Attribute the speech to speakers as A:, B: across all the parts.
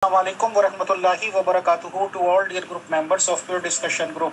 A: Assalamualaikum warahmatullahi wabarakatuh to all dear group members of your discussion group।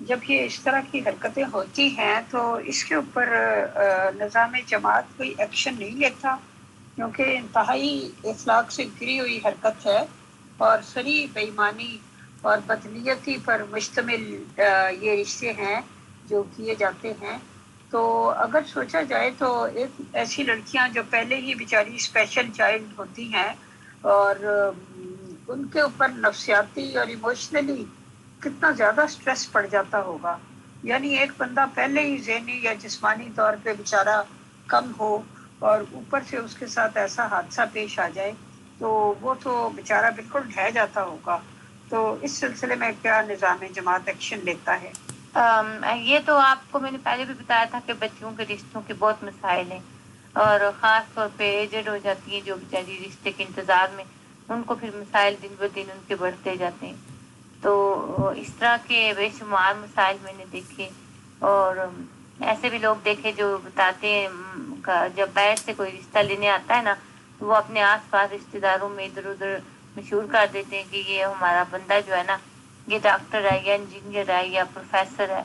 B: جب یہ اس طرح کی حرکتیں ہوتی ہیں تو اس کے اوپر نظام جماعت کوئی ایکشن نہیں لیتا، کیونکہ انتہائی اخلاق سے گری ہوئی حرکت ہے اور صریح بے ایمانی اور بدنیتی پر مشتمل یہ رشتے ہیں جو کیے جاتے ہیں۔ تو اگر سوچا جائے تو ایک ایسی لڑکیاں جو پہلے ہی بیچاری اسپیشل چائلڈ ہوتی ہیں اور ان کے اوپر نفسیاتی اور ایموشنلی کتنا زیادہ سٹریس پڑ جاتا ہوگا، یعنی ایک بندہ پہلے ہی ذہنی یا جسمانی طور پہ بیچارہ کم ہو اور اوپر سے اس کے ساتھ ایسا حادثہ پیش آ جائے تو وہ تو بیچارہ بالکل ڈھہ جاتا ہوگا۔ تو اس سلسلے میں کیا نظام جماعت ایکشن لیتا ہے؟
C: یہ تو آپ کو میں نے پہلے بھی بتایا تھا کہ بچیوں کے رشتوں کے بہت مسائل ہیں، اور خاص طور پہ ایجڈ ہو جاتی ہیں جو بیچاری رشتے کے انتظار میں، ان کو پھر مسائل دن بہ دن ان کے بڑھتے جاتے ہیں۔ تو اس طرح کے بے شمار مسائل میں نے دیکھے، اور ایسے بھی لوگ دیکھے جو بتاتے ہیں جب باہر سے کوئی رشتہ لینے آتا ہے نا تو وہ اپنے آس پاس رشتے داروں میں ادھر ادھر مشہور کر دیتے ہیں کہ یہ ہمارا بندہ جو ہے نا یہ ڈاکٹر ہے یا انجینئر ہے یا پروفیسر ہے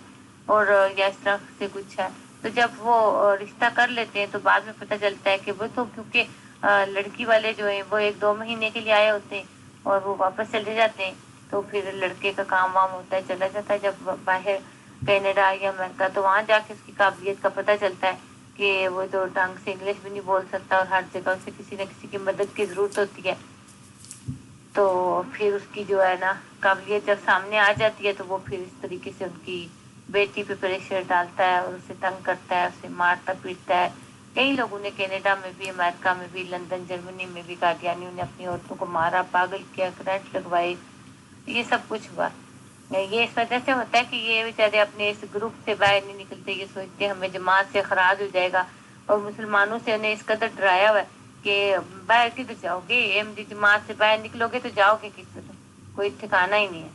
C: اور یا اس طرح سے کچھ ہے۔ تو جب وہ رشتہ کر لیتے ہیں تو بعد میں پتہ چلتا ہے کہ وہ تو کیونکہ لڑکی والے جو ہیں وہ 1-2 مہینے کے لیے آئے ہوتے ہیں اور وہ واپس چلے جاتے ہیں، تو پھر لڑکے کا کام وام ہوتا ہے چلا جاتا ہے جب باہر کینیڈا یا امریکہ، تو وہاں جا کے اس کی قابلیت کا پتہ چلتا ہے کہ وہ تو ڈھنگ سے انگلش بھی نہیں بول سکتا اور ہر جگہ اسے کسی نہ کسی کی مدد کی ضرورت ہوتی ہے۔ تو پھر اس کی جو ہے نا قابلیت جب سامنے آ جاتی ہے تو وہ پھر اس طریقے سے ان کی بیٹی پہ پریشر ڈالتا ہے اور اسے تنگ کرتا ہے، اسے مارتا پیٹتا ہے۔ کئی لوگوں نے کینیڈا میں بھی، امریکہ میں بھی، لندن جرمنی میں بھی قادیانیوں نے اپنی عورتوں کو مارا، پاگل کیا، کرنٹ لگوائے، یہ سب کچھ ہوا۔ یہ اس وجہ سے ہوتا ہے کہ یہ بیچارے اپنے اس گروپ سے باہر نہیں نکلتے، یہ سوچتے ہیں ہمیں جماعت سے اخراج ہو جائے گا، اور مسلمانوں سے انہیں اس قدر ڈرایا ہوا ہے کہ باہر کدھر جاؤ گے، احمدی جماعت سے باہر نکلو گے تو جاؤ گے کس طرح، کوئی ٹھکانا ہی نہیں ہے،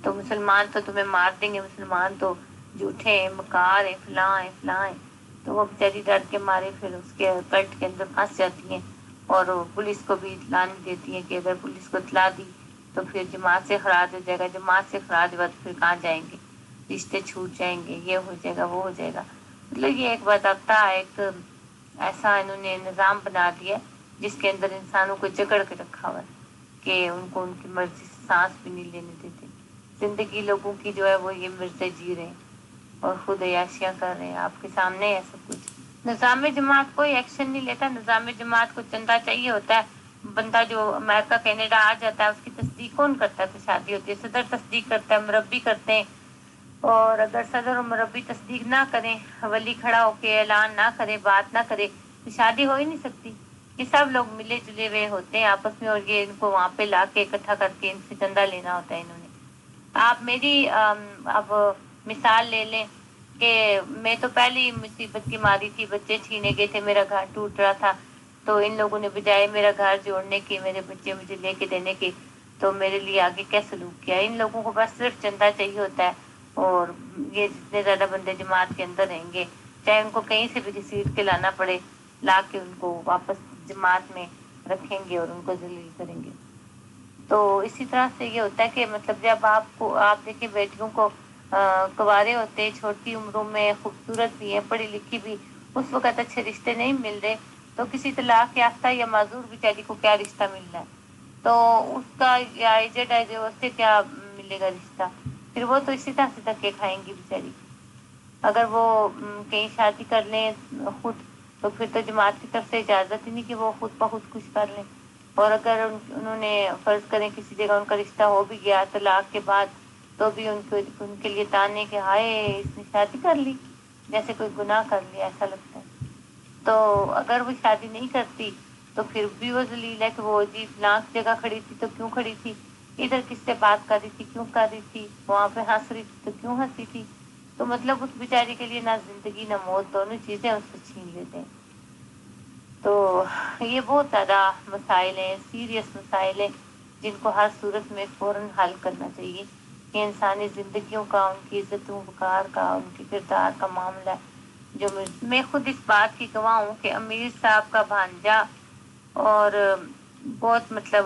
C: تو مسلمان تو تمہیں مار دیں گے، مسلمان تو جھوٹے ہیں، مکار ہیں، فلاں ہیں فلاں ہیں۔ تو وہ بیچاری ڈر کے مارے پھر اس کے کلٹ کے اندر پھنس جاتی ہیں اور پولیس کو بھی اطلاع نہیں دیتی ہیں کہ اگر پولیس کو اطلاع دی تو پھر جماعت سے اخراج ہو جائے گا، جماعت سے اخراج ہوا تو پھر کہاں جائیں گے، رشتے چھوٹ جائیں گے، یہ ہو جائے گا وہ ہو جائے گا۔ مطلب یہ ایک باضابطہ ایک ایسا انہوں نے نظام بنا دیا جس کے اندر انسانوں کو جکڑ کے رکھا ہوا ہے کہ ان کو ان کی مرضی سے سانس بھی نہیں لینے دیتے۔ زندگی لوگوں کی جو ہے وہ یہ مرضی جی رہے ہیں اور خود عیاشیاں کر رہے ہیں، آپ کے سامنے ہے سب کچھ۔ نظام جماعت کوئی ایکشن نہیں لیتا، نظام جماعت کو چندہ چاہیے ہوتا ہے، بندہ جو امریکہ کینیڈا آ جاتا ہے اس کی تصدیق کون کرتا ہے؟ تو شادی ہوتی ہے صدر تصدیق کرتا ہے، مربی کرتے ہیں، اور اگر صدر اور مربی تصدیق نہ کریں، ولی کھڑا ہو کے اعلان نہ کرے، بات نہ کرے تو شادی ہو ہی نہیں سکتی۔ یہ سب لوگ ملے جلے ہوئے ہوتے ہیں آپس میں، اور یہ ان کو وہاں پہ لا کے اکٹھا کر کے ان سے چندہ لینا ہوتا ہے انہوں نے۔ آپ میری اب مثال لے لیں کہ میں تو پہلی مصیبت کی ماری تھی، بچے چھینے گئے تھے، میرا گھر ٹوٹ رہا تھا، تو ان لوگوں نے بجائے میرا گھر جوڑنے کی، میرے بچے مجھے لے کے دینے کی، تو میرے لیے آگے کیا سلوک کیا۔ ان لوگوں کو بس صرف چندہ چاہیے ہوتا ہے، اور یہ جتنے زیادہ بندے جماعت کے اندر رہیں گے چاہے ان کو کہیں سے بھی گھسیٹ کے لانا پڑے، لا کے ان کو واپس جماعت میں رکھیں گے اور ان کو ذلیل کریں گے۔ تو اسی طرح سے یہ ہوتا ہے کہ مطلب جب آپ دیکھیں بیٹیوں کو کنوارے ہوتے چھوٹی عمروں میں، خوبصورت بھی ہیں، پڑھی لکھی بھی، اس وقت اچھے رشتے نہیں مل رہے تو کسی طلاق یافتہ یا معذور بیچاری کو کیا رشتہ مل رہا ہے؟ تو اس کا یا ایجنٹ ہے جو اس سے کیا ملے گا رشتہ؟ پھر وہ تو اسی طرح سے دھکے کھائیں گی بیچاری۔ اگر وہ کہیں شادی کر لیں خود تو پھر تو جماعت کی طرف سے اجازت ہی نہیں کہ وہ خود بخود کچھ کر لیں، اور اگر انہوں نے فرض کریں کسی جگہ ان کا رشتہ ہو بھی گیا طلاق کے بعد تو بھی ان کے لیے تانے کہ ہائے اس نے شادی کر لی، جیسے کوئی گناہ کر لیا ایسا لگتا ہے۔ تو اگر وہ شادی نہیں کرتی تو پھر بھی وہ ذلیل ہے کہ وہ جی فلاں جگہ کھڑی تھی تو کیوں کھڑی تھی، ادھر کس سے بات کر رہی تھی کیوں کر رہی تھی، وہاں پہ ہنس رہی تھی تو کیوں ہنسی تھی۔ تو مطلب اس بیچاری کے لیے نہ زندگی نہ موت، دونوں چیزیں اس سے چھین لیتے ہیں۔ تو یہ بہت زیادہ مسائل ہیں، سیریس مسائل ہیں، جن کو ہر صورت میں فوراً حل کرنا چاہیے۔ یہ انسانی زندگیوں کا، ان کی عزت و وقار کا، ان کے کردار کا معاملہ ہے۔ جو میں خود اس بات کی گواہ ہوں کہ امیر صاحب کا بھانجا اور بہت مطلب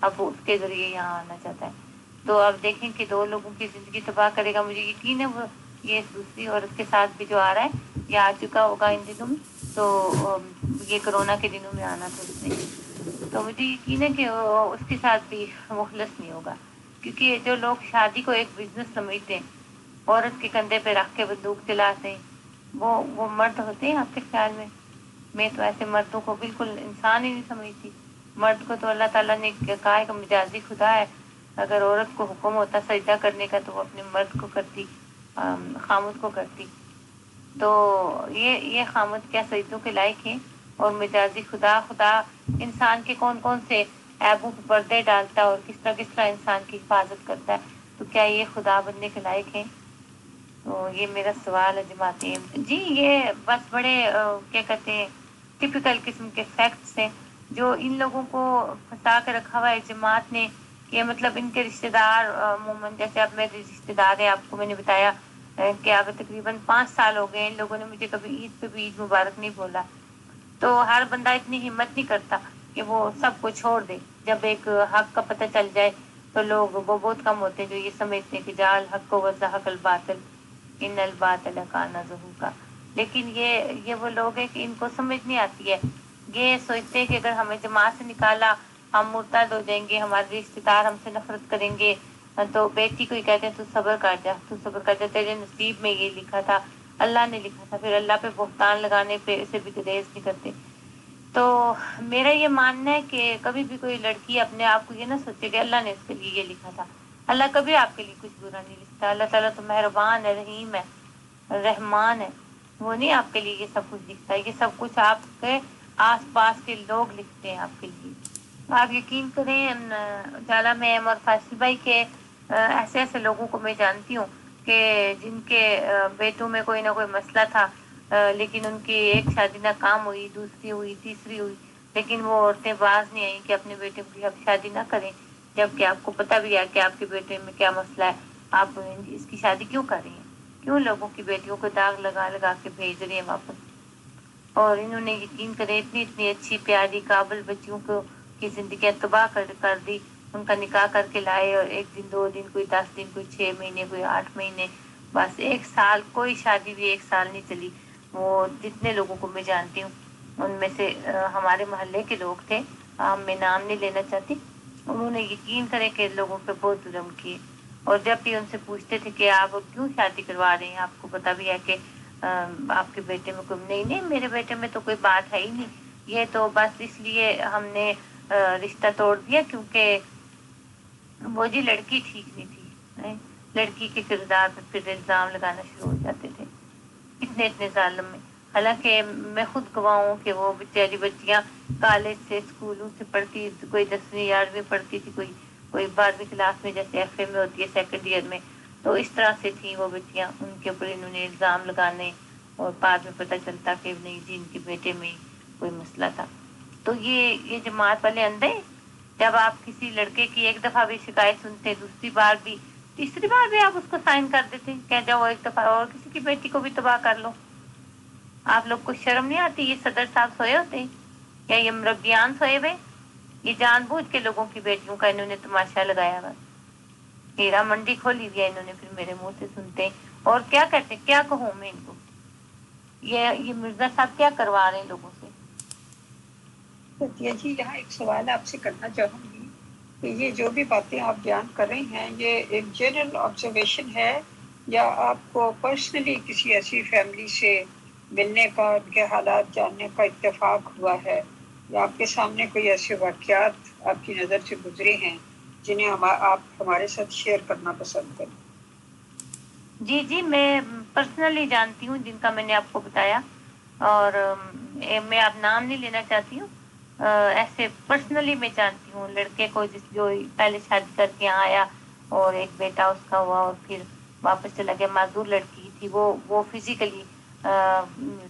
C: اب وہ اس کے ذریعے یہاں آنا چاہتا ہے. تو اب دیکھیں کہ 2 لوگوں کی زندگی تباہ کرے گا. مجھے یقین ہے وہ یہ دوسری عورت کے ساتھ بھی جو آ رہا ہے یہ آ چکا ہوگا ان دنوں میں. تو یہ کرونا کے دنوں میں آنا تھا اس نے. تو مجھے یقین ہے کہ اس کے ساتھ بھی مخلص نہیں ہوگا. کیونکہ جو لوگ شادی کو ایک بزنس سمجھتے ہیں, عورت کے کندھے پہ رکھ کے بندوق چلاتے ہیں, وہ مرد ہوتے ہیں آپ کے خیال میں؟ میں تو ایسے مردوں کو بالکل انسان ہی نہیں سمجھتی. مرد کو تو اللہ تعالیٰ نے کہا ہے کہ مجازی خدا ہے. اگر عورت کو حکم ہوتا سجدہ کرنے کا تو وہ اپنے مرد کو کرتی, خامد کو کرتی. تو یہ خامد کیا سجدوں کے لائق ہیں؟ اور مجازی خدا انسان کے کون کون سے عیبوں پر پردے ڈالتا ہے اور کس طرح انسان کی حفاظت کرتا ہے, تو کیا یہ خدا بننے کے لائق ہیں؟ تو یہ میرا سوال ہے جماعت جی. یہ بس بڑے کیا کہتے ہیں ٹپیکل قسم کے فیکٹس ہیں جو ان لوگوں کو پھنسا کے رکھا ہوا ہے جماعت نے. کہ مطلب ان کے رشتہ دار عموماً, جیسے اب میرے رشتہ دار ہیں, آپ کو میں نے بتایا کہ اب تقریباً 5 سال ہو گئے ان لوگوں نے مجھے کبھی عید پہ بھی عید مبارک نہیں بولا. تو ہر بندہ اتنی ہمت نہیں کرتا کہ وہ سب کو چھوڑ دے. جب ایک حق کا پتہ چل جائے تو لوگ وہ بہت کم ہوتے ہیں جو یہ سمجھتے ہیں کہ جال حق و زحق الباطل ان الباطل کان زہوقا. لیکن یہ وہ لوگ ہیں کہ ان کو سمجھ نہیں آتی ہے. یہ سوچتے ہیں کہ اگر ہمیں جماعت سے نکالا ہم مرتد ہو جائیں گے, ہمارے رشتے دار ہم سے نفرت کریں گے. تو بیٹی کو ہی کہتے ہیں تو صبر کر جا, تیرے نصیب میں یہ لکھا تھا, اللہ نے لکھا تھا. پھر اللہ پہ بہتان لگانے پہ اسے بھی گریز نہیں کرتے. تو میرا یہ ماننا ہے کہ کبھی بھی کوئی لڑکی اپنے آپ کو یہ نہ سوچے کہ اللہ نے اس کے لیے یہ لکھا تھا. اللہ کبھی آپ کے لیے کچھ برا نہیں لکھتا. اللہ تعالیٰ تو مہربان ہے, رحیم ہے, رحمان ہے. وہ نہیں آپ کے لیے یہ سب کچھ لکھتا ہے. یہ سب کچھ آپ کے آس پاس کے لوگ لکھتے ہیں آپ کے لیے. آپ یقین کریں جالا میم اور فیصل بھائی کے ایسے لوگوں کو میں جانتی ہوں کہ جن کے بیٹوں میں کوئی نہ کوئی مسئلہ تھا, لیکن ان کی ایک شادی ناکام ہوئی, دوسری ہوئی, تیسری ہوئی, لیکن وہ عورتیں باز نہیں آئیں کہ اپنے بیٹے کی اب شادی نہ کریں, جبکہ آپ کو پتہ بھی ہے کہ آپ کے بیٹے میں کیا مسئلہ ہے. آپ اس کی شادی کیوں کر رہی ہیں؟ کیوں لوگوں کی بیٹیوں کو داغ لگا لگا کے بھیج رہی ہیں واپس؟ اور انہوں نے یقین کرے اتنی اچھی پیاری قابل بچیوں کو کی زندگیاں تباہ کر دی. ان کا نکاح کر کے لائے, اور 1 دن 2 دن, کوئی 10 دن, کوئی 6 مہینے, کوئی 8 مہینے, بس 1 سال, کوئی شادی بھی 1 سال نہیں چلی. وہ جتنے لوگوں کو میں جانتی ہوں ان میں سے ہمارے محلے کے لوگ تھے, میں نام نہیں لینا چاہتی, انہوں نے یقین کرے کہ لوگوں پہ بہت ظلم کیے. اور جب بھی ان سے پوچھتے تھے کہ آپ کیوں شادی کروا رہے ہیں, آپ کو پتا بھی ہے کہ آپ کے بیٹے میں کوئی نہیں, میرے بیٹے میں تو کوئی بات ہے ہی نہیں, یہ تو بس اس لیے ہم نے رشتہ توڑ دیا کیونکہ وہ جی لڑکی ٹھیک نہیں تھی. لڑکی کے کردار پہ پھر الزام لگانا شروع ہو جاتے تھے. اتنے ظالم میں, حالانکہ میں خود گواہ ہوں کہ وہ بیچاری بچیاں کالج سے, اسکولوں سے پڑھتی, کوئی 10ویں 11ویں پڑھتی تھی, کوئی 12ویں کلاس میں, جیسے ایف اے میں ہوتی ہے 2nd ایئر میں. تو اس طرح سے تھیں وہ بچیاں, ان کے اوپر انہوں نے الزام لگانے, اور بعد میں پتہ چلتا کہ نہیں جی ان کے بیٹے میں کوئی مسئلہ تھا. تو یہ جماعت والے اندھے, جب آپ کسی لڑکے کی 1 دفعہ بھی شکایت سنتے, دوسری بار بھی, تیسری بار بھی آپ اس کو سائن کر دیتے, کہ جاؤ 1 دفعہ اور کسی کی بیٹی کو بھی تباہ کر لو. آپ لوگ کو شرم نہیں آتی؟ یہ صدر صاحب سوئے ہوتے یا یہ مربیان سوئے ہوئے؟ یہ جان بوجھ کے لوگوں کی بیٹیوں کا انہوں نے تماشا لگایا ہوا. ہیرا منڈی کھولی ہوئی ہے انہوں نے. پھر میرے منہ سے سنتے اور کیا کہتے, کیا کہوں میں ان کو؟ یہ مرزا صاحب کیا کروا رہے ہیں لوگوں سے؟
B: جی یہاں ایک سوال آپ سے کرنا چاہوں گی کہ یہ جو بھی باتیں آپ بیان کر رہی ہیں یہ ایک جنرل آبزرویشن ہے, یا آپ کو پرسنلی کسی ایسی فیملی سے ملنے کا, ان کے حالات جاننے کا اتفاق ہوا ہے, یا آپ کے سامنے کوئی ایسے واقعات آپ کی نظر سے گزرے ہیں جنہیں آپ ہمارے ساتھ شیئر کرنا پسند کریں؟
C: جی میں پرسنلی جانتی ہوں جن کا میں نے آپ کو بتایا, اور میں اب نام نہیں لینا چاہتی ہوں. ایسے پرسنلی میں جانتی ہوں لڑکے کو جو پہلے شادی کر کے آیا اور ایک بیٹا اس کا ہوا, اور پھر واپس چلا گیا. معذور لڑکی تھی وہ فزیکلی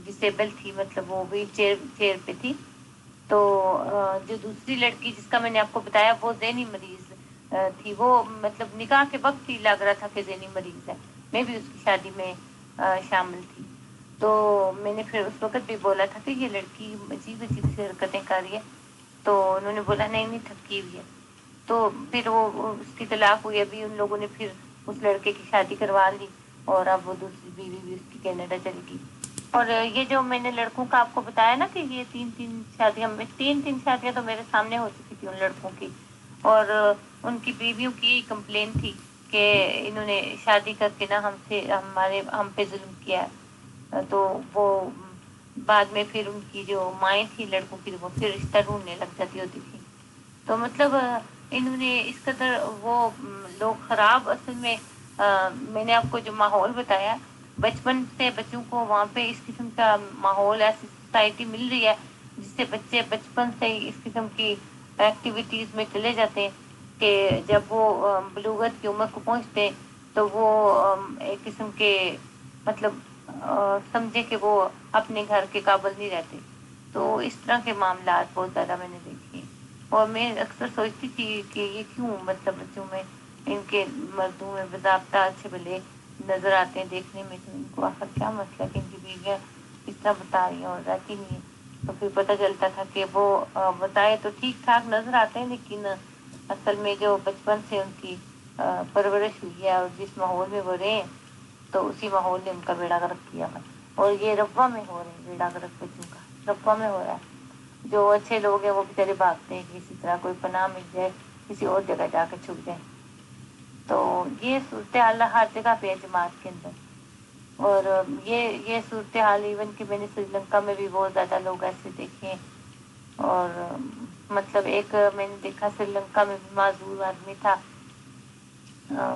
C: ڈسیبل تھی, مطلب وہ ویل چیئر پہ تھی. تو جو دوسری لڑکی جس کا میں نے آپ کو بتایا وہ ذہنی مریض تھی. وہ مطلب نکاح کے وقت ہی لگ رہا تھا کہ ذہنی مریض ہے. میں بھی اس کی شادی میں شامل تھی. تو میں نے پھر اس وقت بھی بولا تھا کہ یہ لڑکی عجیب سی حرکتیں کر رہی ہے. تو انہوں نے بولا نہیں تھکی ہوئی ہے. تو پھر وہ اس کی طلاق ہوئی، ابھی ان لوگوں نے پھر اس لڑکے کی شادی کروا لی اور اب وہ دوسری بیوی بھی اس کی کینیڈا چلی گئی۔ اور یہ جو میں نے لڑکوں کا آپ کو بتایا نا کہ یہ تین شادیاں تو میرے سامنے ہو چکی تھی ان لڑکوں کی، اور ان کی بیویوں کی کمپلین تھی کہ انہوں نے شادی کر کے نا ہم پہ ظلم کیا ہے۔ تو وہ بعد میں پھر ان کی جو مائیں تھی لڑکوں کی وہ پھر رشتہ ڈھونڈنے لگ جاتی ہوتی تھی۔ تو مطلب انہوں نے اس قدر وہ لوگ خراب، اصل میں میں نے آپ کو جو ماحول بتایا بچپن سے بچوں کو وہاں پہ اس قسم کا ماحول، ایسی سوسائٹی مل رہی ہے جس سے بچے بچپن سے ہی اس قسم کی ایکٹیویٹیز میں چلے جاتے ہیں کہ جب وہ بلوغت کی عمر کو پہنچتے ہیں تو وہ ایک قسم کے مطلب سمجھے کہ وہ اپنے گھر کے قابل نہیں رہتے۔ تو اس طرح کے معاملات بہت زیادہ میں نے دیکھے، اور میں اکثر سوچتی تھی کہ یہ کیوں مطلب بچوں میں ان کے مردوں میں باضابطہ اچھے بھلے نظر آتے ہیں دیکھنے میں، تو ان کو آخر کیا مسئلہ کہ ان کی بیویاں اس طرح بتا رہی ہیں اور رہتی نہیں ہیں۔ تو پھر پتہ چلتا تھا کہ وہ بتائے تو ٹھیک ٹھاک نظر آتے ہیں، لیکن اصل میں جو بچپن سے ان کی پرورش ہوئی ہے اور جس ماحول میں وہ رہے ہیں تو اسی ماحول نے ان کا بیڑا غرق کیا ہے۔ اور یہ ربوہ میں ہو رہے ہیں بیڑا غرق بچوں کا، ربوہ میں ہو رہا ہے۔ جو اچھے لوگ ہیں وہ بیچارے بھاگتے ہیں کہ کسی طرح کوئی پناہ مل جائے، کسی اور جگہ جا کے چھپ جائیں۔ تو یہ صورتحال ہر جگہ پہ ہے جماعت کے اندر، اور یہ صورتحال ایون کہ میں نے سری لنکا میں بھی بہت زیادہ لوگ ایسے دیکھے ہیں۔ اور مطلب ایک میں نے دیکھا سری لنکا میں بھی معذور آدمی تھا،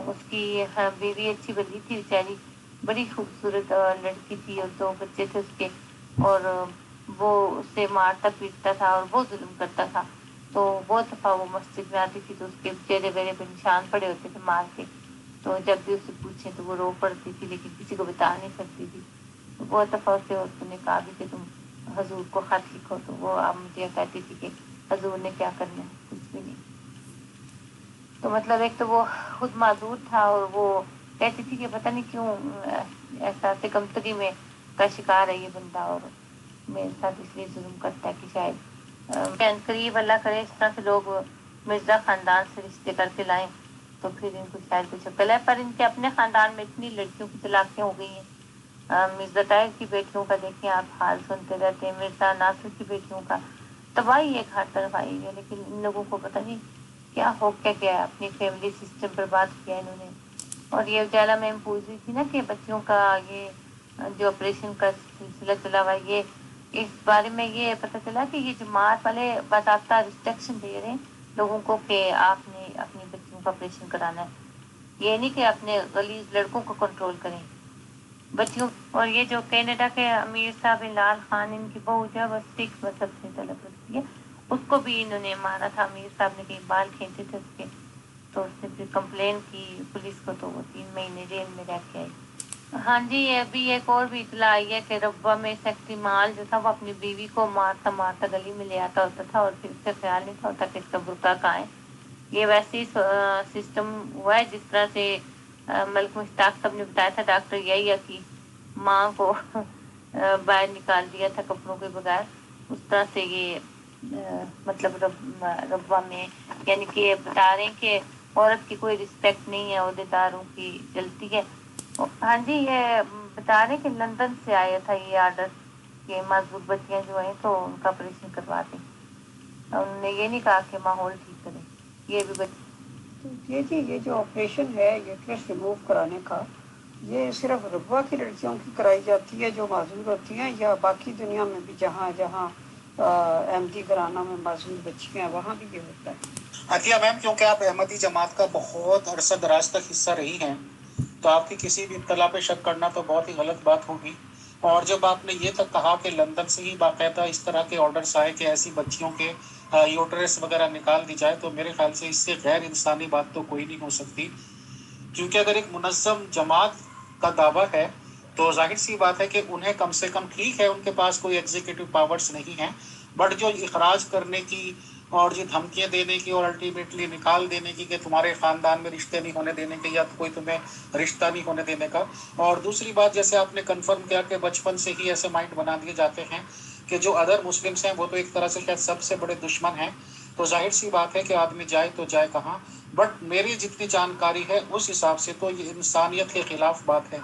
C: اس کی بیوی اچھی بلی تھی بیچاری، بڑی خوبصورت لڑکی تھی اور 2 بچے تھے اس کے، اور وہ اسے مارتا پیٹتا تھا اور بہت ظلم کرتا تھا۔ تو بہت دفعہ وہ مسجد میں آتی تھی تو اس کے چہرے وہرے پہ نشان پڑے ہوتے تھے مار کے، تو جب بھی اسے پوچھیں تو وہ رو پڑتی تھی لیکن کسی کو بتا نہیں سکتی تھی۔ تو بہت دفعہ اسے عورتوں نے کہا بھی کہ تم حضور کو خط لکھو، تو وہ اب مجھے کہتی تھی کہ حضور نے کیا کرنا ہے، کچھ بھی نہیں۔ تو مطلب ایک تو وہ خود معذور تھا، اور وہ کہتی تھی کہ پتہ نہیں کیوں ایسا سکمتری میں کا شکار ہے یہ بندہ، اور میرے ساتھ اس لیے ظلم کرتا ہے کہ شاید قریب اللہ کرے اس طرح کے لوگ مرزا خاندان سے رشتے کر کے لائیں تو پھر ان کو شاید کچھ عقل ہے۔ پر ان کے اپنے خاندان میں اتنی لڑکیوں کی طلاقیں ہو گئی ہیں، مرزا طاہر کی بیٹیوں کا دیکھیں آپ حال سنتے رہتے ہیں، مرزا ناصر کی بیٹیوں کا، تباہی ایک ہر طرف آئی ہے، لیکن ان لوگوں کو پتہ نہیں کیا ہو کیا گیا، اپنی فیملی سسٹم پر بات کیا انہوں نے۔ اور یہ اجالا میں پوچھ رہی تھی نا کہ بچوں کا یہ جو آپریشن کا سلسلہ چلا ہوا ہے، یہ اس بارے میں یہ پتہ چلا کہ یہ جماعت والے باضابطہ ریسٹرکشن دے رہے ہیں لوگوں کو کہ آپ نے اپنی بچوں کا آپریشن کرانا ہے، یہ نہیں کہ اپنے غلیظ لڑکوں کو کنٹرول کریں بچیوں۔ اور یہ جو کینیڈا کے امیر صاحب لال خان، ان کی بہو جو ہے وہ سکھ مذہب سے تعلق رکھتی ہے، اس کو بھی انہوں نے مارا تھا، امیر صاحب نے کہیں بال کھینچے تھے اس کے، تو اس نے پھر کمپلین کی پولیس کو، تو وہ 3 مہینے جیل میں رہ کے آئی۔ ہاں جی، ابھی ایک اور بھی اطلاع آئی ہے کہ ربوہ میں سیکٹری مال جو تھا وہ اپنی بیوی کو مارتا مارتا گلی میں لے آتا ہوتا تھا، اور پھر اس سے خیال نہیں تھا ہوتا کہ اس کا برقع کہاں ہے۔ یہ ویسے ہی سسٹم ہوا ہے جس طرح سے ملک مشتاق صاحب نے بتایا تھا ڈاکٹر یحییٰ کی ماں کو باہر نکال دیا تھا کپڑوں کے بغیر، اس طرح سے یہ مطلب ربوہ میں یعنی کہ بتا رہے ہیں کہ عورت کی کوئی رسپیکٹ نہیں ہے، عہدیداروں کی چلتی ہے۔ ہاں جی، یہ بتا رہے ہیں کہ لندن سے آیا تھا یہ آرڈر کہ معذور بچیاں جو ہیں تو ان کا آپریشن کروا دیں، انہوں نے یہ نہیں کہا کہ ماحول ٹھیک کریں، یہ بھی
B: یہ جو آپریشن ہے یوٹرس ریموو کرانے کا، یہ صرف ربوہ کی لڑکیوں کی کرائی جاتی ہے جو معذور ہوتی ہیں، یا باقی دنیا میں بھی جہاں جہاں احمدی گھرانہ میں معذور بچیاں ہیں وہاں بھی یہ ہوتا ہے؟
A: عطیہ میم، کیونکہ آپ احمدی جماعت کا بہت عرصہ دراز تک حصہ رہی ہیں تو آپ کی کسی بھی اطلاع پہ شک کرنا تو بہت ہی غلط بات ہوگی۔ اور جب آپ نے یہ تک کہا کہ لندن سے ہی باقاعدہ اس طرح کے آرڈرز آئے کہ ایسی بچیوں کے یوٹرس وغیرہ نکال دی جائے، تو میرے خیال سے اس سے غیر انسانی بات تو کوئی نہیں ہو سکتی، کیونکہ اگر ایک منظم جماعت کا دعویٰ ہے تو ظاہر سی بات ہے کہ انہیں کم سے کم، ٹھیک ہے ان کے پاس کوئی ایگزیکٹو پاورز نہیں ہیں، بٹ جو اخراج کرنے کی اور جو دھمکیاں دینے کی اور الٹیمیٹلی نکال دینے کی کہ تمہارے خاندان میں رشتے نہیں ہونے دینے کے یا کوئی تمہیں رشتہ نہیں ہونے دینے کا، اور دوسری بات جیسے آپ نے کنفرم کیا کہ بچپن سے ہی ایسے مائنڈ بنا دیے جاتے ہیں کہ جو ادر مسلمس ہیں وہ تو ایک طرح سے شاید سب سے بڑے دشمن ہیں، تو ظاہر سی بات ہے کہ آدمی جائے تو جائے کہاں. بٹ میری جتنی جانکاری ہے اس حساب سے تو یہ انسانیت کے خلاف بات ہے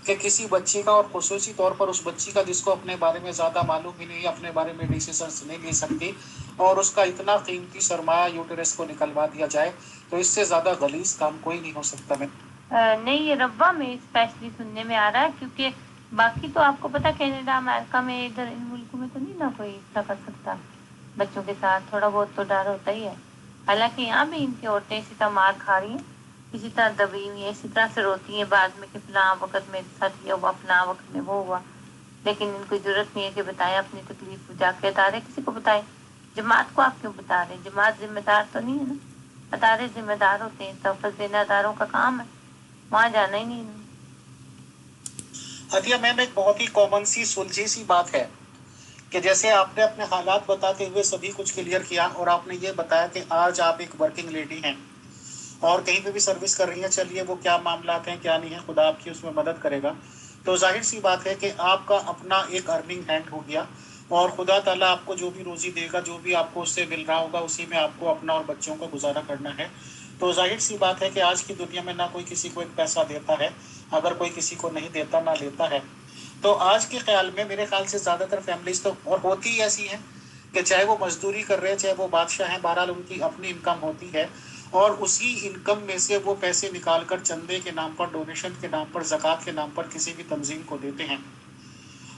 A: کہ کسی بچی کا، اور خصوصی طور پر اس بچی کا جس کو اپنے بارے میں زیادہ معلوم ہی نہیں، اپنے بارے میں ڈیسیزنس نہیں لے سکتی، اور اس کا اتنا قیمتی سرمایہ یوٹیرس کو نکلوا دیا جائے، تو اس سے زیادہ غلیظ کام کوئی نہیں ہو سکتا. میں
C: نہیں، یہ ربا میں اسپیشلی سننے میں آ رہا ہے، کیونکہ باقی تو آپ کو پتا کینیڈا امریکہ میں ادھر ان ملکوں میں تو نہیں نا کوئی اس طرح کر سکتا. بچوں کے ساتھ تھوڑا بہت تو ڈر ہوتا ہی ہے. حالانکہ یہاں بھی ان کی عورتیں اسی طرح مار کھا رہی ہیں، اسی طرح دبی ہوئی ہیں، اسی طرح سے روتی ہیں بعد میں کہ فلاں وقت میں ساتھ یہ ہوا، فلاں وقت میں وہ ہوا. لیکن ان کو ضرورت نہیں ہے کہ بتائیں اپنی تکلیف کو، جا کے ادارے کسی کو بتائیں. جماعت کو آپ کیوں بتا رہے ہیں؟ جماعت ذمہ دار تو نہیں ہے نا. ادارے ذمہ دار ہوتے ہیں، تحفظ دینے اداروں کا کام ہے، وہاں جانا ہی نہیں.
A: عطیہ میم، ایک بہت ہی کامن سی سلجھی سی بات ہے کہ جیسے آپ نے اپنے حالات بتاتے ہوئے سبھی کچھ کلیئر کیا، اور آپ نے یہ بتایا کہ آج آپ ایک ورکنگ لیڈی ہیں اور کہیں پہ بھی سروس کر رہی ہیں. چلیے وہ کیا معاملات ہیں کیا نہیں ہے، خدا آپ کی اس میں مدد کرے گا. تو ظاہر سی بات ہے کہ آپ کا اپنا ایک ارننگ ہینڈ ہو گیا، اور خدا تعالیٰ آپ کو جو بھی روزی دے گا، جو بھی آپ کو اس سے مل رہا ہوگا، اسی میں آپ کو اپنا اور بچوں کا گزارا کرنا ہے. تو ظاہر سی بات ہے کہ آج کی دنیا میں نہ کوئی کسی کو ایک پیسہ دیتا ہے، اگر کوئی کسی کو نہیں دیتا نہ لیتا ہے. تو آج کے خیال میں میرے خیال سے زیادہ تر فیملیز تو اور ہوتی ہی ایسی ہیں کہ چاہے وہ مزدوری کر رہے ہیں، چاہے وہ بادشاہ ہیں، بہرحال ان کی اپنی انکم ہوتی ہے، اور اسی انکم میں سے وہ پیسے نکال کر چندے کے نام پر، ڈونیشن کے نام پر، زکوٰۃ کے نام پر کسی بھی تنظیم کو دیتے ہیں،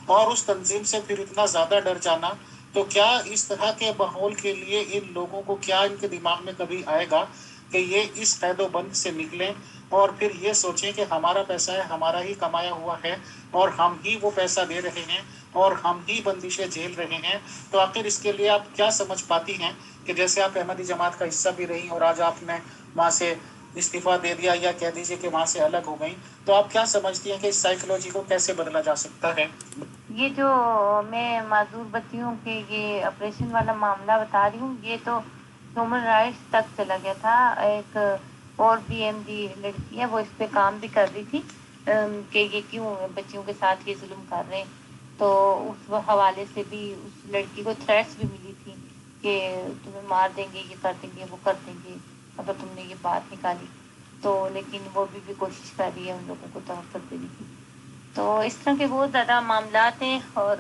A: اور اس تنظیم سے پھر اتنا زیادہ ڈر جانا. تو کیا اس طرح کے ماحول کے لیے ان لوگوں کو، کیا ان کے دماغ میں کبھی آئے گا کہ یہ اس قید و بند سے نکلیں اور پھر یہ سوچیں کہ ہمارا پیسہ ہے، ہمارا ہی کمایا ہوا ہے، اور ہم ہی وہ پیسہ دے رہے ہیں، اور ہم ہی بندشیں جھیل رہے ہیں. تو آخر اس کے لیے آپ کیا سمجھ پاتی ہیں کہ جیسے آپ احمدی جماعت کا حصہ بھی رہی اور آج آپ نے وہاں سے استعفیٰ دے دیا، یا کہہ دیجیے کہ وہاں سے الگ ہو گئیں، تو آپ کیا سمجھتی ہیں کہ اس سائیکولوجی کو کیسے بدلا جا سکتا ہے؟
C: یہ جو میں معذور بچیوں کے یہ آپریشن والا معاملہ بتا رہی ہوں، یہ تو ہیومن رائٹس تک چلا گیا تھا. ایک اور بی ایم ڈی لڑکی ہے، وہ اس پہ کام بھی کر رہی تھی کہ یہ کیوں بچیوں کے ساتھ یہ ظلم کر رہے ہیں. تو اس حوالے سے بھی اس لڑکی کو تھریٹس بھی ملی تھی کہ تمہیں مار دیں گے، یہ کر دیں گے، وہ کر دیں گے اگر تم نے یہ بات نکالی. تو لیکن وہ بھی کوشش کر رہی ہے ان لوگوں کو تحفظ دینے کی. تو اس طرح کے بہت زیادہ معاملات ہیں، اور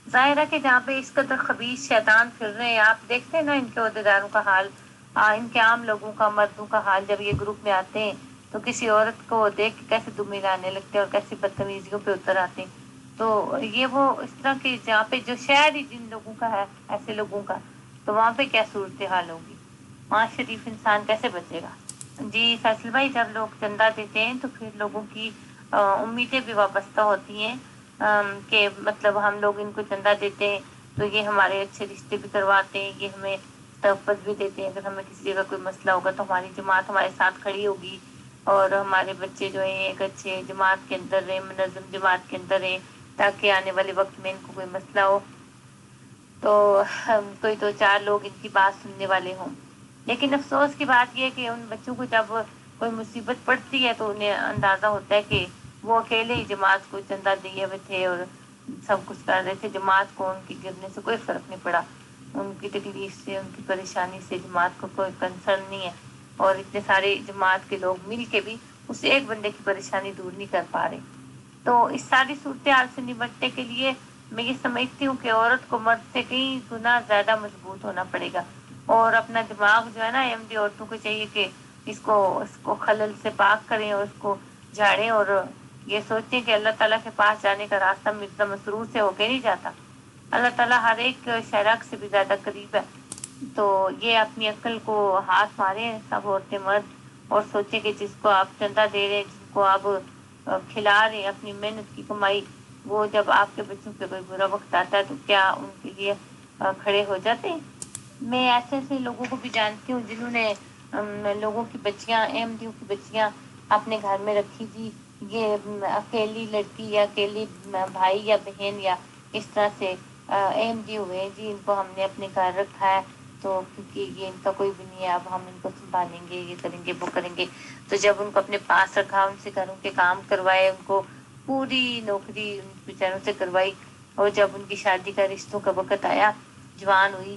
C: ظاہر ہے کہ جہاں پہ اس قدر خبیث شیطان پھر رہے ہیں، آپ دیکھتے ہیں نا ان کے عہدیداروں کا حال، ان کے عام لوگوں کا، مردوں کا حال. جب یہ گروپ میں آتے ہیں تو کسی عورت کو دیکھ کے کیسے دم لانے لگتے ہیں اور کیسی بدتمیزیوں پہ اتر آتے ہیں. تو یہ وہ اس طرح کے جہاں پہ جو شہر ہی جن لوگوں کا ہے، ایسے لوگوں کا، تو وہاں پہ کیا صورتحال ہوگی، وہاں شریف انسان کیسے بچے گا؟ جی فیصل بھائی، جب لوگ چندہ دیتے ہیں تو پھر لوگوں کی امیدیں بھی وابستہ ہوتی ہیں کہ مطلب ہم لوگ ان کو چندہ دیتے ہیں تو یہ ہمارے اچھے رشتے بھی کرواتے ہیں، یہ ہمیں تحفظ بھی دیتے ہیں، اگر ہمیں کسی جگہ کوئی مسئلہ ہوگا تو ہماری جماعت ہمارے ساتھ کھڑی ہوگی، اور ہمارے بچے جو ہیں ایک اچھے جماعت کے اندر رہیں، منظم جماعت کے اندر رہیں، تاکہ آنے والے وقت میں ان کو کوئی مسئلہ ہو تو کوئی دو چار لوگ ان کی بات سننے والے ہوں. لیکن افسوس کی بات یہ ہے کہ ان بچوں کو جب کوئی مصیبت پڑتی ہے تو انہیں اندازہ ہوتا ہے کہ وہ اکیلے ہی جماعت کو چندہ دیے ہوئے تھے اور سب کچھ کر رہے تھے، جماعت کو ان کی گرنے سے کوئی فرق نہیں پڑا، ان کی تکلیف سے، ان کی پریشانی سے جماعت کو کوئی کنسرن نہیں ہے، اور اتنے سارے جماعت کے لوگ مل کے بھی اس ایک بندے کی پریشانی دور نہیں کر پا رہے. تو اس ساری صورتحال سے نمٹنے کے لیے میں یہ سمجھتی ہوں کہ عورت کو مرد سے کئی گنا زیادہ مضبوط ہونا پڑے گا، اور اپنا دماغ جو ہے نا، ایم ڈی عورتوں کو چاہیے کہ اس کو خلل سے پاک کریں اور اس کو جھاڑیں، اور یہ سوچیں کہ اللہ تعالیٰ کے پاس جانے کا راستہ مرزا مسرور سے ہو کے نہیں جاتا، اللہ تعالیٰ ہر ایک شرک سے بھی زیادہ قریب ہے. تو یہ اپنی عقل کو ہاتھ ماریں سب عورتیں مرد، اور سوچیں کہ جس کو آپ چندہ دے رہے ہیں، جس کو آپ کھلا رہے ہیں اپنی محنت کی کمائی، وہ جب آپ کے بچوں پہ کوئی برا وقت آتا ہے تو کیا ان کے لیے کھڑے ہو جاتے ہیں؟ میں ایسے ایسے لوگوں کو بھی جانتی ہوں جنہوں نے لوگوں کی بچیاں، ایم ڈیوں کی بچیاں اپنے گھر میں رکھی تھی. یہ اکیلی لڑکی یا اکیلی بھائی یا بہن یا اس طرح سے ایم ڈی ہوئے، جی ان کو ہم نے اپنے گھر رکھا ہے تو کیونکہ یہ ان کا کوئی بھی نہیں ہے، اب ہم ان کو سنبھالیں گے، یہ کریں گے، وہ کریں گے. تو جب ان کو اپنے پاس رکھا، ان سے گھروں کے کام کروائے، ان کو پوری نوکری ان بیچاروں سے کروائی، اور جب ان کی شادی کا رشتوں کا وقت آیا، جوان ہوئی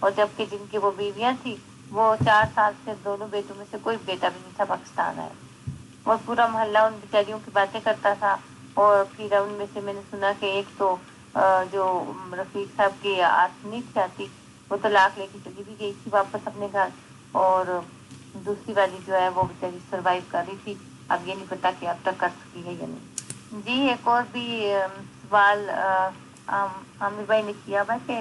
C: اور جبکہ جن کی وہ بیویاں تھیں وہ 4 سال سے دونوں بیٹوں میں سے کوئی بیٹا بھی نہیں تھا پاکستان آیا، اور پورا محلہ ان بیچاریوں کی باتیں کرتا تھا۔ اور پھر ان میں سے میں نے سنا کہ ایک تو جو رفیق صاحب کی نہیں تھی آتی، وہ طلاق لے کے چلی بھی گئی تھی واپس اپنے گھر، اور دوسری والی جو ہے وہ بیچاری سروائیو کر رہی تھی، اب یہ نہیں پتا کہ اب تک کر سکی ہے یا نہیں۔ جی ایک اور بھی سوال عامر بھائی نے کیا ہوا کہ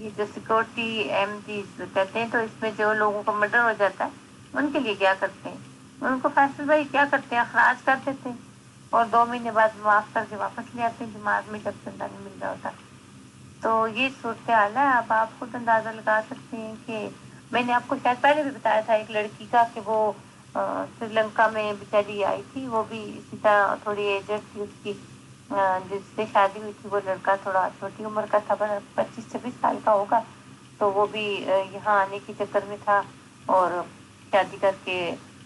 C: یہ جو سیکورٹی ایم ڈی کہتے ہیں تو اس میں جو لوگوں کا مرڈر ہو جاتا ہے ان کے لیے کیا کرتے ہیں؟ ان کو فیصل بھائی کیا کرتے ہیں، اخراج کر دیتے ہیں اور 2 مہینے بعد معاف کر کے واپس لے آتے ہیں جماعت میں جب چندہ نہیں مل رہا ہوتا۔ تو یہ صورتحال ہے۔ اب آپ خود اندازہ لگا سکتے ہیں کہ میں نے آپ کو شاید پہلے بھی بتایا تھا ایک لڑکی کا کہ وہ سری لنکا میں بیچاری آئی تھی، وہ بھی اسی طرح تھوڑی ایجڈ تھی، اس کی جس سے شادی ہوئی تھی وہ لڑکا تھوڑا چھوٹی عمر کا تھا، 25-26 سال کا ہوگا، تو وہ بھی یہاں آنے کے چکر میں تھا اور شادی کر کے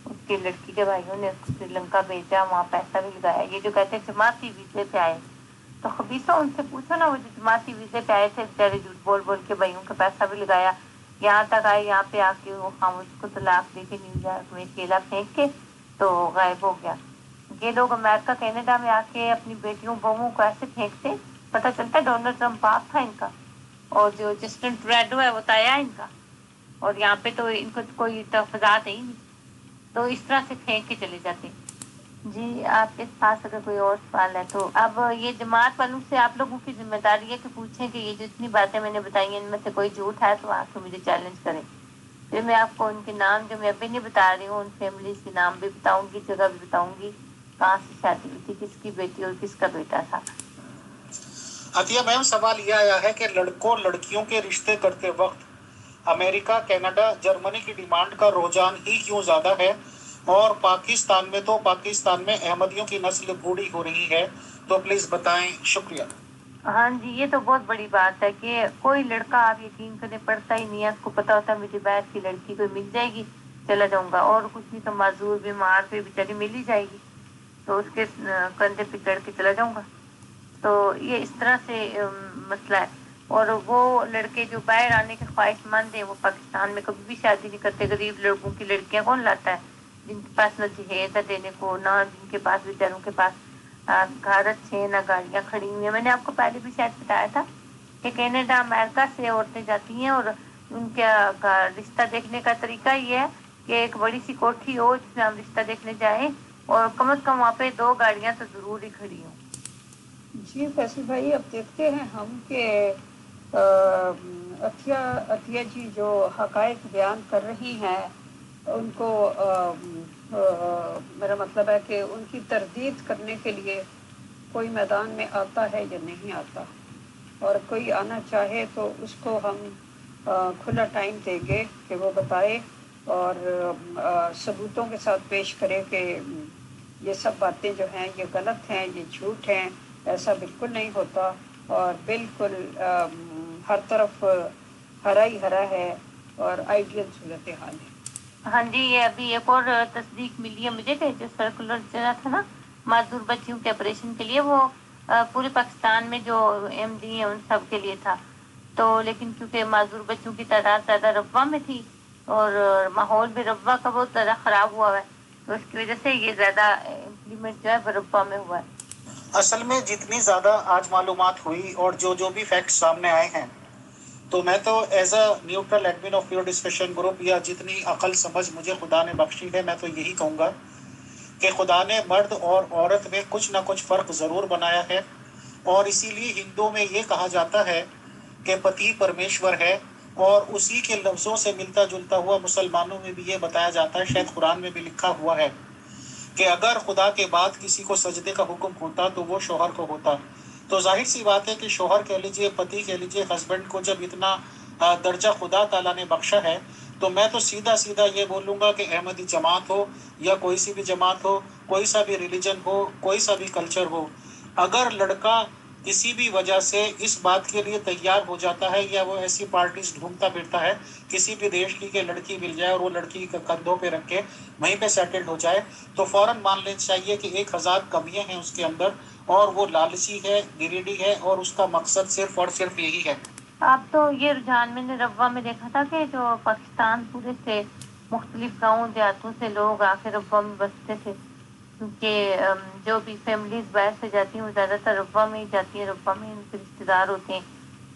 C: اس کے لڑکی کے بھائیوں نے اس کو سری لنکا بھیجا، وہاں پیسہ بھی لگایا۔ یہ جو کہتے ہیں جماعتی ویزے پہ آئے، تو خبیثہ ان سے پوچھو نا، وہ جو جماعتی ویزے پہ آئے تھے بیچارے جھوٹ بول بول کے بھائیوں کا پیسہ بھی لگایا، یہاں تک آئے یہاں پہ آ کے وہ خاموش کو طلاق دے کے نیو یارک میں کیلا پھینک کے تو غائب ہو گیا۔ یہ لوگ امریکہ کینیڈا میں آ کے اپنی بیٹیوں بہووں کو ایسے پھینکتے، پتہ چلتا ہے ڈونلڈ ٹرمپ باپ تھا ان کا، اور جو جسٹن ٹروڈو ہے وہ تایا ان کا، اور یہاں پہ تو ان کو کوئی تحفظات ہے ہی نہیں، تو اس طرح سے پھینک کے چلے جاتے۔ جی آپ کے پاس اگر کوئی اور سوال ہے تو اب یہ جماعت والوں سے آپ لوگوں کی ذمہ داری ہے کہ پوچھیں کہ یہ جتنی باتیں میں نے بتائی ہیں ان میں سے کوئی جھوٹ ہے تو آ کے مجھے چیلنج کریں۔ پھر میں آپ کو ان کے نام جو میں ابھی نہیں بتا رہی ہوں ان فیملیز کے نام بھی بتاؤں گی، جگہ بھی بتاؤں گی، کہاں سے شادی ہوئی تھی، کس کی بیٹی اور کس کا بیٹا تھا۔
A: عطیہ میم سوال یہ آیا ہے کہ لڑکوں لڑکیوں کے رشتے کرتے وقت امریکہ، کینیڈا، جرمنی کی ڈیمانڈ کا رجحان ہی کیوں زیادہ ہے، اور پاکستان میں احمدیوں کی نسل بوڑھی ہو رہی ہے، تو پلیز بتائیں، شکریہ۔
C: ہاں جی یہ تو بہت بڑی بات ہے کہ کوئی لڑکا آپ یقین کریں پڑھتا ہی نہیں ہے، اس کو پتا ہوتا ہے مجھے بیٹھ کی لڑکی کوئی مل جائے گی چلا جاؤں گا، اور کچھ نہیں تو معذور بیمار پہ بیچاری مل ہی جائے گی تو اس کے کندھے پہ چڑھ کے چلا جاؤں گا۔ تو یہ اس طرح سے مسئلہ ہے، اور وہ لڑکے جو باہر آنے کے خواہش مند ہیں وہ پاکستان میں کبھی بھی شادی نہیں کرتے۔ غریب لڑکوں کی لڑکیاں کون لاتا ہے جن کے پاس نہ جہیز ہے دینے کو، نہ جن کے پاس بیچاروں کے پاس گھر اچھے، نہ گاڑیاں کھڑی ہوئی ہیں۔ میں نے آپ کو پہلے بھی شاید بتایا تھا کہ کینیڈا امریکہ سے عورتیں جاتی ہیں اور ان کا رشتہ دیکھنے کا طریقہ یہ ہے کہ ایک بڑی سی کوٹھی ہو جس میں ہم رشتہ دیکھنے جائیں، اور کم از کم وہاں پہ 2 گاڑیاں تو ضرور ہی کھڑی ہوں۔
B: جی فیصل بھائی اب دیکھتے ہیں ہم کہ عطیہ جی جو حقائق بیان کر رہی ہیں ان کو میرا مطلب ہے کہ ان کی تردید کرنے کے لیے کوئی میدان میں آتا ہے یا نہیں آتا، اور کوئی آنا چاہے تو اس کو ہم کھلا ٹائم دیں گے کہ وہ بتائے اور ثبوتوں کے ساتھ پیش کرے کہ یہ سب باتیں جو ہیں یہ غلط ہیں، یہ جھوٹ ہیں، ایسا بالکل نہیں ہوتا، اور بالکل ہر طرف ہرا ہی ہرا ہے اور آئیڈیل صورتحال ہے۔
C: ہاں جی یہ ابھی ایک اور تصدیق ملی ہے مجھے کہ جو سرکولر چلا تھا نا معذور بچیوں کے آپریشن کے لیے، وہ پورے پاکستان میں جو ایم ڈی ہیں ان سب کے لیے تھا، تو لیکن کیونکہ معذور بچوں کی تعداد زیادہ ربوہ میں تھی اور ماحول بھی ربوہ کا بہت زیادہ خراب ہوا ہے، تو اس کی وجہ سے یہ زیادہ امپلیمنٹ جو ہے ربوہ میں ہوا ہے۔
A: اصل میں جتنی زیادہ آج معلومات ہوئی اور جو بھی فیکٹ سامنے آئے ہیں، تو میں تو as a neutral admin of your discussion group, یا جتنی عقل سمجھ مجھے خدا نے بخشی ہے، میں تو یہی کہوں گا کہ خدا نے مرد اور عورت میں کچھ نہ کچھ فرق ضرور بنایا ہے، اور اسی لیے ہندوؤں میں یہ کہا جاتا ہے کہ پتی پرمیشور ہے، اور اسی کے لفظوں سے ملتا جلتا ہوا مسلمانوں میں بھی یہ بتایا جاتا ہے، شاید قرآن میں بھی لکھا ہوا ہے کہ اگر خدا کے بعد کسی کو سجدے کا حکم ہوتا تو وہ شوہر کو ہوتا۔ تو ظاہر سی بات ہے کہ شوہر کہہ لیجئے، پتی کہہ لیجئے، ہسبینڈ کو جب اتنا درجہ خدا تعالیٰ نے بخشا ہے، تو میں تو سیدھا یہ بولوں گا کہ احمدی جماعت ہو یا کوئی سی بھی جماعت ہو، کوئی سا بھی ریلیجن ہو، کوئی سا بھی کلچر ہو، اگر لڑکا کسی بھی وجہ سے اس بات کے لیے تیار ہو جاتا ہے، یا وہ ایسی پارٹیز ڈھونڈتا پھرتا ہے کسی بھی دیش کی کہ لڑکی مل جائے اور وہ لڑکی کندھوں پہ رکھ کے وہیں پہ سیٹلڈ ہو جائے، تو فوراً مان لینا چاہیے کہ 1000 کمیاں ہیں اس کے اندر، اور وہ لالچی ہے، گریڈی ہے، اور اس کا مقصد صرف اور صرف یہی ہے
C: اب تو یہ رجحان میں نے ربوہ میں دیکھا تھا کہ جو پاکستان پورے سے مختلف گاؤں دیہاتوں سے لوگ آ کے ربوہ میں بستے تھے، کیونکہ جو بھی فیملیز باہر سے جاتی ہیں وہ زیادہ تر ربوہ میں ہی جاتی ہیں، ربوہ میں ان کے رشتے دار ہوتے ہیں،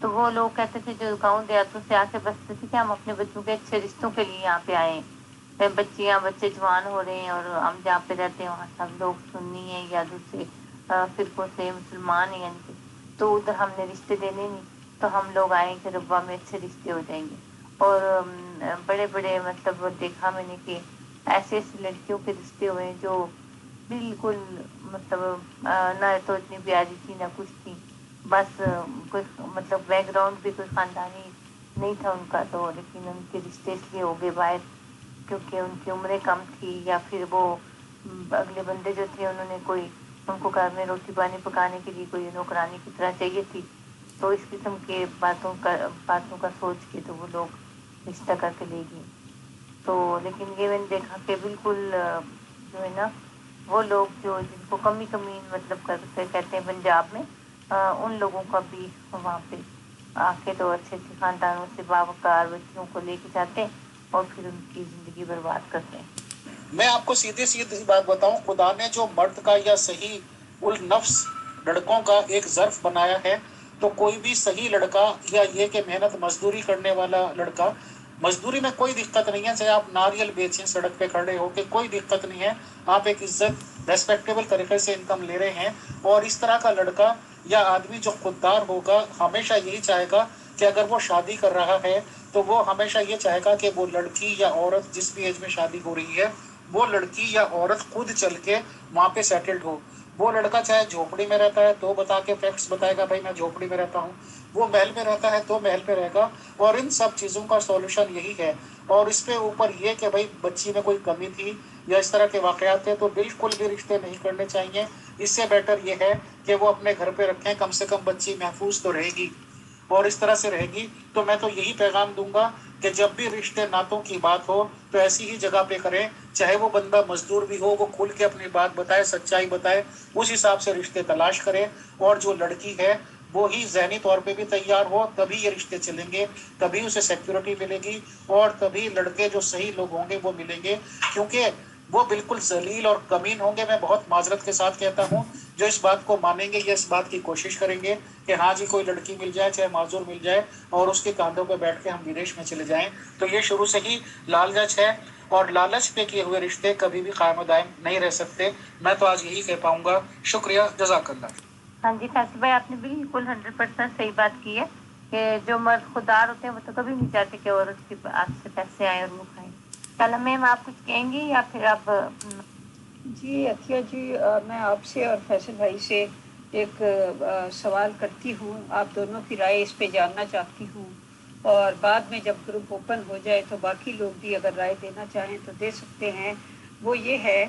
C: تو وہ لوگ کہتے تھے جو گاؤں دیہاتوں سے آ کے بستے تھے کہ ہم اپنے بچوں کے اچھے رشتوں کے لیے یہاں پہ آئے ہیں، بچے جوان ہو رہے ہیں اور ہم جہاں پہ رہتے ہیں وہاں سب لوگ سنی ہیں یا دوسرے فرقوں سے مسلمان ہیں، یعنی کہ تو ادھر ہم نے رشتے دینے نہیں، تو ہم لوگ آئیں کہ ربوہ میں اچھے رشتے ہو جائیں گے، اور بڑے بڑے مطلب دیکھا میں نے کہ ایسے ایسی لڑکیوں کے رشتے ہوئے ہیں جو بالکل مطلب نہ تو اتنی پیاری تھی نہ کچھ تھی، بس کوئی مطلب بیک گراؤنڈ بھی کوئی خاندانی نہیں تھا ان کا، تو لیکن ان کے رشتے اس لیے ہو گئے باہر کیونکہ ان کی عمریں کم تھی، یا پھر وہ اگلے بندے جو تھے انہوں نے کوئی ان کو گھر میں روٹی پانی پکانے کے لیے کوئی نوکرانی کی طرح چاہیے تھی، تو اس قسم کے باتوں کا سوچ کے تو وہ لوگ رشتہ کر کے لے گئے، تو لیکن یہ میں نے دیکھا کہ بالکل جو ہے نا وہ لوگ جو جن کو کمی مطلب کرتے کہتے ہیں پنجاب میں، ان لوگوں کا بھی وہاں پہ آ کے تو اچھے اچھے خاندانوں سے باوقار بچیوں کو لے کے جاتے ہیں اور پھر ان کی زندگی برباد کرتے ہیں۔
A: میں آپ کو سیدھی بات بتاؤں، خدا نے جو مرد کا یا صحیح النفس لڑکوں کا ایک ظرف بنایا ہے، تو کوئی بھی صحیح لڑکا یا یہ کہ محنت مزدوری کرنے والا لڑکا، مزدوری میں کوئی دقت نہیں ہے، چاہے آپ ناریل بیچیں سڑک پہ کھڑے ہو کے، کوئی دقت نہیں ہے، آپ ایک عزت ریسپیکٹیبل طریقے سے انکم لے رہے ہیں، اور اس طرح کا لڑکا یا آدمی جو خوددار ہوگا ہمیشہ یہی چاہے گا کہ اگر وہ شادی کر رہا ہے تو وہ ہمیشہ یہ چاہے گا کہ وہ لڑکی یا عورت جس بھی ایج میں شادی ہو رہی ہے وہ لڑکی یا عورت خود چل کے وہاں پہ سیٹلڈ ہو۔ وہ لڑکا چاہے جھوپڑی میں رہتا ہے تو بتا کے فیکٹس بتائے گا بھائی میں جھوپڑی میں رہتا ہوں، وہ محل میں رہتا ہے تو محل پہ رہے گا، اور ان سب چیزوں کا سولوشن یہی ہے۔ اور اس پہ اوپر یہ کہ بھائی بچی میں کوئی کمی تھی یا اس طرح کے واقعات تھے تو بالکل بھی رشتے نہیں کرنے چاہیے، اس سے بیٹر یہ ہے کہ وہ اپنے گھر پہ رکھیں، کم سے کم بچی محفوظ تو رہے گی اور اس طرح سے رہے گی۔ تو میں تو یہی پیغام دوں گا کہ جب بھی رشتے ناتوں کی بات ہو تو ایسی ہی جگہ پہ کریں، چاہے وہ بندہ مزدور بھی ہو، وہ کھل کے اپنی بات بتائے، سچائی بتائے، اس حساب سے رشتے تلاش کرے، اور جو لڑکی ہے وہی ذہنی طور پہ بھی تیار ہو، تبھی یہ رشتے چلیں گے، تبھی اسے سیکیورٹی ملے گی، اور تبھی لڑکے جو صحیح لوگ ہوں گے وہ ملیں گے، کیونکہ وہ بالکل ذلیل اور کمین ہوں گے، میں بہت معذرت کے ساتھ کہتا ہوں، جو اس بات کو مانیں گے یا اس بات کی کوشش کریں گے کہ ہاں جی کوئی لڑکی مل جائے چاہے معذور مل جائے اور اس کے کاندھوں پہ بیٹھ کے ہم ودیش میں چلے جائیں، تو یہ شروع سے ہی لالچ ہے، اور لالچ پہ کیے ہوئے رشتے کبھی بھی قائم و دائم نہیں رہ سکتے۔ میں تو آج یہی کہہ پاؤں گا۔ شکریہ، جزاک اللہ۔
C: ہاں جی فیصل بھائی آپ نے بالکل 100% صحیح بات کی ہے کہ جو مرد خوددار ہوتے ہیں وہ تو کبھی نہیں چاہتے کہ عورت کے ہاتھ سے پیسے آئیں اور وہ کھائیں۔ کل میم آپ کچھ کہیں گی یا پھر آپ؟
B: جی عطیہ جی، میں آپ سے اور فیصل بھائی سے ایک سوال کرتی ہوں، آپ دونوں کی رائے اس پہ جاننا چاہتی ہوں، اور بعد میں جب گروپ اوپن ہو جائے تو باقی لوگ بھی اگر رائے دینا چاہیں تو دے سکتے ہیں۔ وہ یہ ہے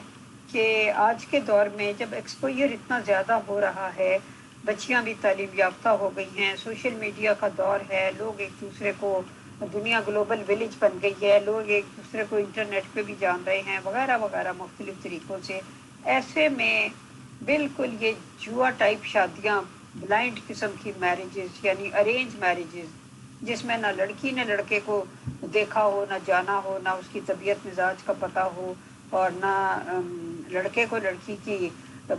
B: کہ آج کے دور میں جب ایکسپوئر اتنا زیادہ ہو رہا ہے، بچیاں بھی تعلیم یافتہ ہو گئی ہیں، سوشل میڈیا کا دور ہے، لوگ ایک دوسرے کو، دنیا گلوبل ولیج بن گئی ہے، لوگ ایک دوسرے کو انٹرنیٹ پہ بھی جان رہے ہیں وغیرہ وغیرہ مختلف طریقوں سے، ایسے میں بالکل یہ جوا ٹائپ شادیاں، بلائنڈ قسم کی میرجز یعنی ارینج میرجز، جس میں نہ لڑکی نے لڑکے کو دیکھا ہو، نہ جانا ہو، نہ اس کی طبیعت مزاج کا پتہ ہو، اور نہ لڑکے کو لڑکی کی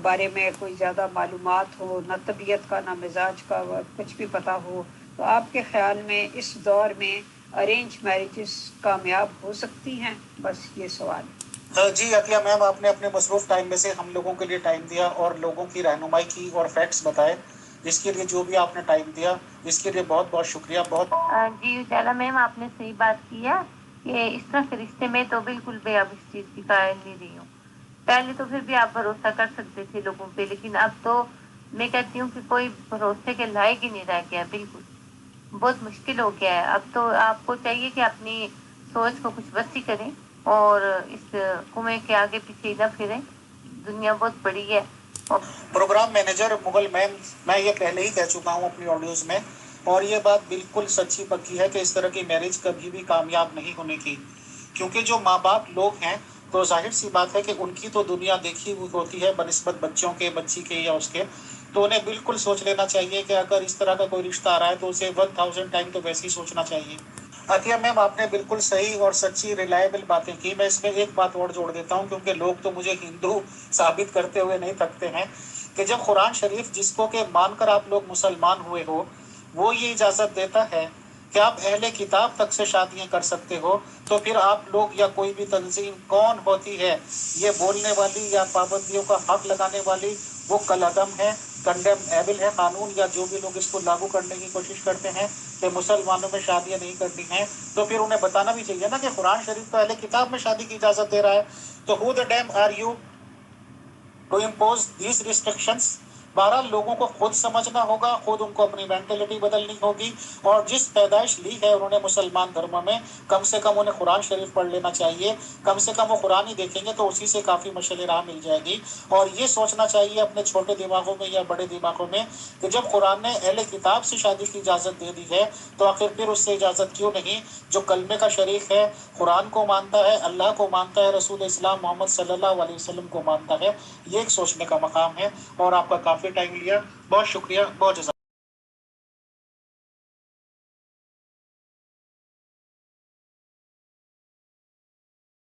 B: بارے میں کوئی زیادہ معلومات ہو، نہ طبیعت کا نہ مزاج کا کچھ بھی پتہ ہو، تو آپ کے خیال میں اس دور میں ارینج میرجز کامیاب ہو سکتی ہیں؟ بس یہ سوال ہے۔
A: جی عطیہ میم، آپ نے اپنے مصروف ٹائم میں سے ہم لوگوں کے لیے ٹائم دیا اور لوگوں کی رہنمائی کی اور فیکٹس بتائے، جس کے لیے جو بھی آپ نے ٹائم دیا اس کے لیے بہت بہت شکریہ۔
C: جی اجالا میم آپ نے صحیح بات کی ہے کہ اس طرح کے رشتے میں تو بالکل بھی اب اس چیز کی قائل نہیں رہی ہوں۔ پہلے تو پھر بھی آپ بھروسہ کر سکتے تھے لوگوں پہ، لیکن اب تو میں کہتی ہوں کہ کوئی بھروسے کے لائق ہی نہیں رہ گیا، بالکل بہت مشکل ہو گیا ہے۔ اب تو آپ کو چاہیے کہ اپنی سوچ کو کچھ وسیع کریں اور اس کنویں کے آگے پیچھے نہ پھریں، دنیا بہت بڑی ہے۔
A: پروگرام مینیجر مغل مین، میں یہ پہلے ہی کہہ چکا ہوں اپنی آڈیوز میں، اور یہ بات بالکل سچی پکی ہے کہ اس طرح کی میرج کبھی بھی کامیاب نہیں ہونے کی، کیونکہ جو ماں باپ لوگ ہیں تو ظاہر سی بات ہے کہ ان کی تو دنیا دیکھی ہوئی ہوتی ہے بنسبت بچوں کے، بچی کے یا اس کے، تو انہیں بالکل سوچ لینا چاہیے کہ اگر اس طرح کا کوئی رشتہ آ رہا ہے تو اسے 1000 ٹائم تو ویسے ہی سوچنا چاہیے۔ عطیہ میم، آپ نے بالکل صحیح اور سچی ریلائبل باتیں کی۔ میں اس میں ایک بات اور جوڑ دیتا ہوں، کیونکہ لوگ تو مجھے ہندو ثابت کرتے ہوئے نہیں تھکتے ہیں، کہ جب قرآن شریف جس کو کہ مان کر آپ لوگ مسلمان ہوئے ہو، وہ یہ اجازت دیتا ہے کہ آپ اہل کتاب تک سے شادیاں کر سکتے ہو، تو پھر آپ لوگ یا کوئی بھی تنظیم کون ہوتی ہے یہ بولنے والی یا پابندیوں کا حق لگانے والی؟ وہ کالعدم ہے، کنڈیم ایبل ہے قانون، یا جو بھی لوگ اس کو لاگو کرنے کی کوشش کرتے ہیں کہ مسلمانوں میں شادیاں نہیں کرنی ہیں، تو پھر انہیں بتانا بھی چاہیے نا کہ قرآن شریف تو اہل کتاب میں شادی کی اجازت دے رہا ہے، تو who the damn are you to impose these restrictions؟ بہرحال لوگوں کو خود سمجھنا ہوگا، خود ان کو اپنی مینٹلٹی بدلنی ہوگی، اور جس پیدائش لی ہے انہوں نے مسلمان دھرم میں، کم سے کم انہیں قرآن شریف پڑھ لینا چاہیے، کم سے کم وہ قرآن ہی دیکھیں گے تو اسی سے کافی مشعل راہ مل جائے گی۔ اور یہ سوچنا چاہیے اپنے چھوٹے دماغوں میں یا بڑے دماغوں میں کہ جب قرآن نے اہل کتاب سے شادی کی اجازت دے دی ہے تو آخر پھر اس سے اجازت کیوں نہیں جو کلمے کا شریک ہے، قرآن کو مانتا ہے، اللہ کو مانتا ہے، رسول اسلام محمد صلی اللہ علیہ وسلم کو مانتا ہے؟ یہ ایک سوچنے کا مقام ہے۔ اور آپ کا کافی ٹائم لیا، بہت شکریہ، بہت جزاک